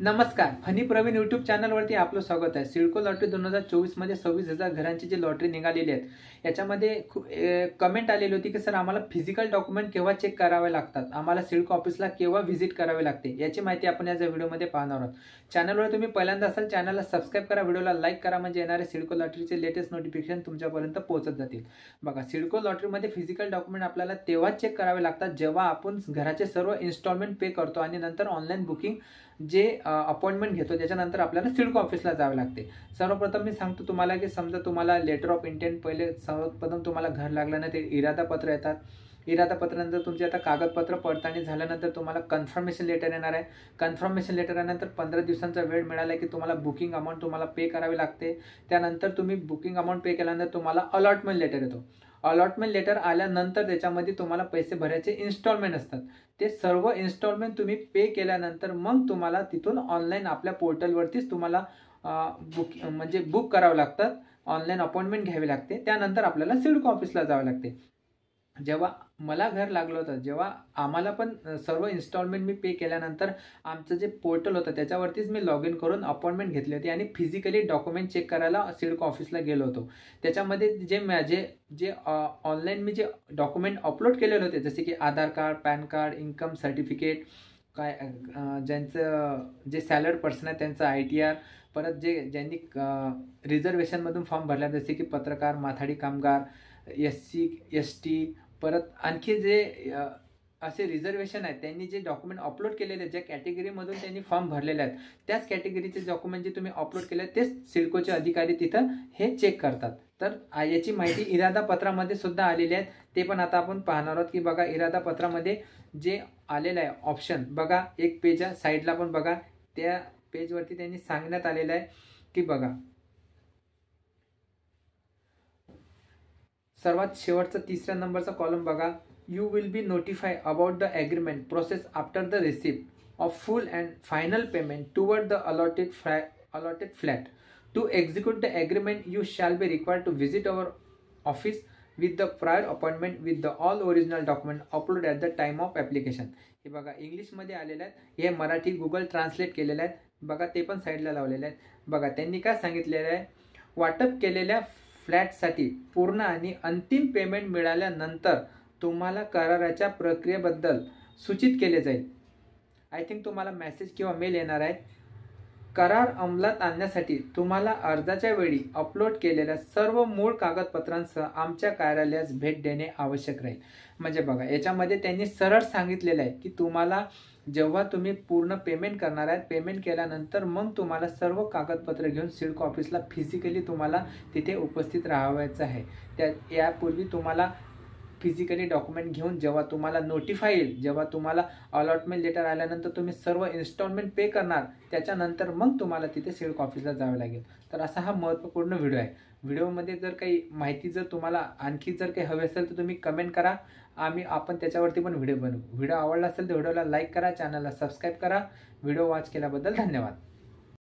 नमस्कार, funny Pravin YouTube चॅनलवरती आपलं स्वागत आहे। सिडको लॉटरी 2024 मध्ये 26,000 घरांची जी लॉटरी निघालेली आहे याच्यामध्ये कमेंट आलेली होती की सर आम्हाला फिजिकल डॉक्युमेंट केव्हा चेक करावे लागतात, आम्हाला सिडको ऑफिसला केव्हा व्हिजिट करावे लागते, याची माहिती आपण या व्हिडिओमध्ये पाहणार आहोत। चॅनलवर तुम्ही पहिल्यांदा असाल चॅनलला सबस्क्राइब करा, व्हिडिओला लाईक करा, म्हणजे येणारे सिडको लॉटरीचे लेटेस्ट नोटिफिकेशन तुमच्यापर्यंत पोहोचत जातील। बघा, सिडको लॉटरीमध्ये फिजिकल डॉक्युमेंट आपल्याला तेव्हा चेक करावे लागतात जेव्हा आपण घराचे सर्व इन्स्टॉलमेंट पे करतो आणि नंतर ऑनलाईन बुकिंग जे अपॉइंटमेंट घेतो त्याच्यानंतर आपल्याला सिडको ऑफिसला जावे लागते। सर्वप्रथम मी सांगतो तुम्हाला की समजा तुम्हाला लेटर ऑफ इंटेंट पहिले सर्वप्रथम तुम्हाला घर लागलं ना ते इरादा पत्र येतात। इरादा पत्रानंतर तुमचे आता कागदपत्र पडताळणी झाल्यानंतर तुम्हाला कन्फर्मेशन लेटर येणार आहे। कन्फर्मेशन लेटर आल्यानंतर 15 दिवसांचा वेळ मिळाला की तुम्हाला बुकिंग अमाऊंट तुम्हाला पे करावी लागते। त्यानंतर तुम्ही बुकिंग अमाऊंट पे केल्यानंतर तुम्हाला अलॉटमेंट लेटर येतो। अलॉटमेंट लेटर आल्यानंतर त्याच्यामध्ये तुम्हाला पैसे भरायचे इन्स्टॉलमेंट असतात। ते सर्व इन्स्टॉलमेंट तुम्ही पे केल्यानंतर मग तुम्हाला तिथून ऑनलाईन आपल्या पोर्टलवरतीच तुम्हाला बुक करावं लागतं, ऑनलाईन अपॉइंटमेंट घ्यावी लागते। त्यानंतर आपल्याला सिडको ऑफिसला जावे लागते। जेव्हा मला घर लागलं होतं जेव्हा आम्हाला पण सर्व इन्स्टॉलमेंट मी पे केल्यानंतर आमचं जे पोर्टल होतं त्याच्यावरतीच मी लॉग इन करून अपॉइंटमेंट घेतली होती आणि फिजिकली डॉक्युमेंट चेक करायला सिडको ऑफिसला गेलो होतो। त्याच्यामध्ये जे माझे जे ऑनलाईन मी जे डॉक्युमेंट अपलोड केलेले होते जसे की Aadhaar card, PAN card, income certificate, काय ज्यांचं जे सॅलर्ड पर्सन आहे त्यांचं ITR, परत ज्यांनी रिझर्वेशनमधून फॉर्म भरला जसे की पत्रकार, माथाडी कामगार, SC ST, परत आणखी जे असे रिझर्वेशन आहेत त्यांनी जे डॉक्युमेंट अपलोड केलेले आहेत, ज्या कॅटेगरीमधून त्यांनी फॉर्म भरलेले आहेत त्याच कॅटेगरीचे डॉक्युमेंट जे तुम्ही अपलोड केले आहेत तेच सिडकोचे अधिकारी तिथं हे चेक करतात। तर याची माहिती इरादा पत्रामध्ये सुद्धा आलेली आहे, ते पण आता आपण पाहणार आहोत की बघा इरादा पत्रामध्ये जे आलेलं आहे ऑप्शन बघा, एक पेज साईडला पण बघा, त्या पेजवरती त्यांनी सांगण्यात आलेलं आहे की बघा सर्वात शेवटचा तिसऱ्या नंबरचा कॉलम बघा, you will be notify about the agreement process after the receipt of full and final payment toward the allotted flat to execute the agreement you shall be required to visit our office with the prior appointment with the all original document upload at the time of application. हे बघा इंग्लिशमध्ये आलेलं आहे, हे Marathi Google translate केलेलं आहे बघा, ते पण साईडला लावलेलं आहे बघा। त्यांनी काय सांगितलेलं आहे, वाटप केलेल्या फ्लॅटसाठी पूर्ण आणि अंतिम पेमेंट मिळाल्यानंतर तुम्हाला कराराच्या प्रक्रियेबद्दल सूचित केले जाईल। आय थिंक तुम्हाला मेसेज किंवा मेल येणार आहे। करार अंमलात आणण्यासाठी तुम्हाला अर्जाच्या वेळी अपलोड केलेल्या सर्व मूळ कागदपत्रांसह आमच्या कार्यालयास भेट देणे आवश्यक राहील। म्हणजे बघा याच्यामध्ये त्यांनी सरळ सांगितलेलं आहे की तुम्हाला जेव्हा तुम्ही पूर्ण पेमेंट करणार आहेत, पेमेंट केल्यानंतर मग तुम्हाला सर्व कागदपत्र घेऊन सिडको ऑफिसला फिजिकली तुम्हाला तिथे उपस्थित राहायचं आहे। यापूर्वी तुम्हाला फिजिकली डॉक्युमेंट घेऊन जेव्हा तुम्हाला नोटिफाय येईल, जेव्हा तुम्हाला अलॉटमेंट लेटर आल्यानंतर तुम्ही सर्व इन्स्टॉलमेंट पे करणार त्याच्यानंतर मग तुम्हाला तिथे सिडको ऑफिसला जावे लागेल। तर असा हा महत्त्वपूर्ण व्हिडिओ आहे। व्हिडिओमध्ये जर काही माहिती जर तुम्हाला आणखी जर काही हवी असेल तर तुम्ही कमेंट करा, आपण त्याच्यावरती पण व्हिडिओ बनवू। व्हिडिओ आवडला असेल तर व्हिडिओला लाईक करा, चॅनलला सबस्क्राईब करा। व्हिडिओ वॉच केल्याबद्दल धन्यवाद।